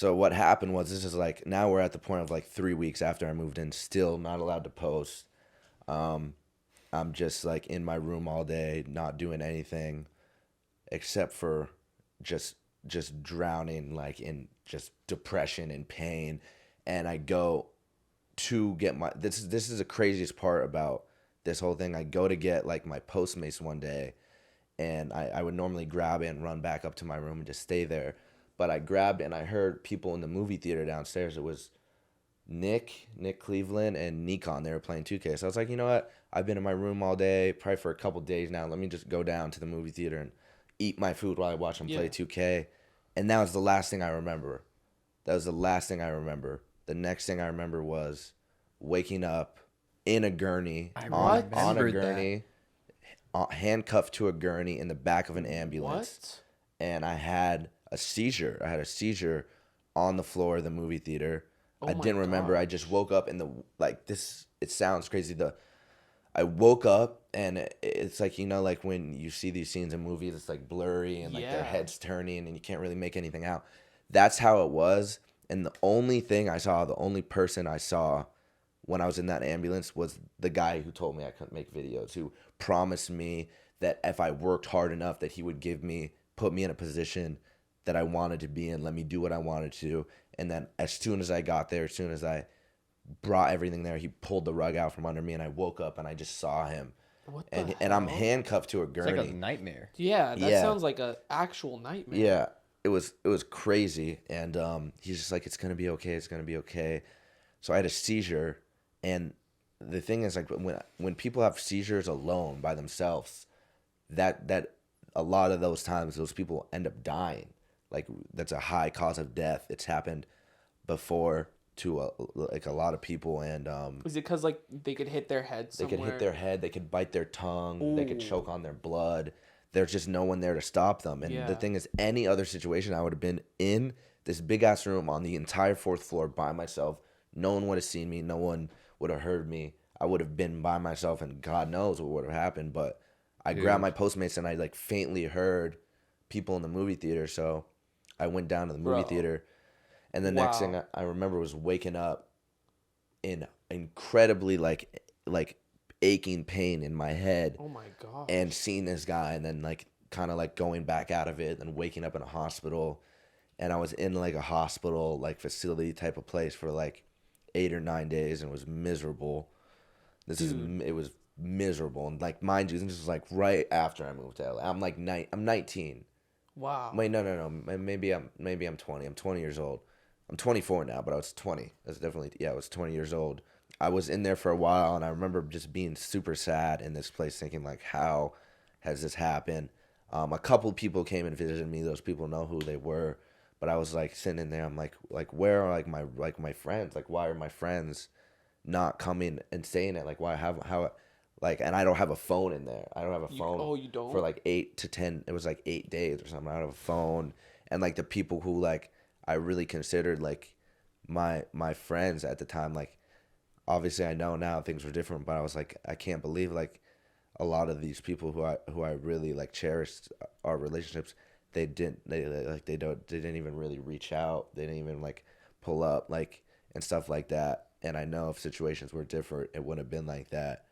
So what happened was this is like now we're at the point of like 3 weeks after I moved in, still not allowed to post. Um, I'm just like in my room all day, not doing anything except for just just drowning like in just depression and pain. And I go to get my this is the craziest part about this whole thing. I go to get like my Postmates one day, and I would normally grab it and run back up to my room and just stay there. But I grabbed it and I heard people in the movie theater downstairs. It was Nick Cleveland, and Nikon. They were playing 2K. So I was like, you know what? I've been in my room all day, probably for a couple days now. Let me just go down to the movie theater and eat my food while I watch them play Yeah. 2K. And that was the last thing I remember. That was the last thing I remember. The next thing I remember was waking up in a gurney, I on a remembered that. gurney, handcuffed to a gurney in the back of an ambulance. What? And I had a seizure. I had a seizure on the floor of the movie theater. Oh I my didn't remember. I gosh. just woke up in the like this. It sounds crazy. I woke up and it's like, like when you see these scenes in movies, it's like blurry and like their Yeah. heads turning and you can't really make anything out. That's how it was. And the only thing I saw, the only person I saw when I was in that ambulance was the guy who told me I couldn't make videos, who promised me that if I worked hard enough that he would put me in a position that I wanted to be in, let me do what I wanted to. And then as soon as I got there, as soon as I brought everything there, he pulled the rug out from under me and I woke up and I just saw him. What the And I'm hell? handcuffed to a It's like a gurney. nightmare. Yeah, that Yeah. sounds like a actual nightmare. Yeah, it was crazy, and he's just like, it's gonna be okay, it's gonna be okay. So I had a seizure, and the thing is, like, when people have seizures alone by themselves, that a lot of those times those people end up dying. Like that's a high cause of death. It's happened before to like a lot of people, and Is it because like they could hit their head they somewhere? could hit their head, they could bite their tongue, they could Ooh. choke on their blood. There's just no one there to stop them. And the Yeah. thing is, any other situation, I would have been in this big ass room on the entire fourth floor by myself. No one would have seen me. No one would have heard me. I would have been by myself, and God knows what would have happened. But I grabbed my Postmates and I like faintly heard people in the movie theater. So I went down to the movie Bro. theater, and the next thing Wow. I remember was waking up in incredibly like aching pain in my head Oh my gosh. and seeing this guy, and then like kind of like going back out of it and waking up in a hospital. And I was in like a hospital like facility type of place for like 8 or 9 days and was miserable. Dude. It was miserable. And like mind you, this was like right after I moved to LA. I'm 19. Wow. Wait, no. Maybe I'm 20. I'm 20 years old. I'm 24 now, but I was 20. That's definitely, yeah, I was 20 years old. I was in there for a while, and I remember just being super sad in this place, thinking like, how has this happened? A couple people came and visited me. Those people know who they were, but I was like sitting in there. I'm like where are my friends? Like, why are my friends not coming and saying it? Like, why have how like, and I don't have a phone in there. I don't have a phone Oh, you don't? for like 8 to 10. It was like 8 days or something. I don't have a phone, and like the people who like I really considered like my friends at the time, like obviously I know now things were different, but I was like, I can't believe like a lot of these people who I really like cherished our relationships, they didn't even really reach out. They didn't even like pull up like and stuff like that. And I know if situations were different, it wouldn't have been like that.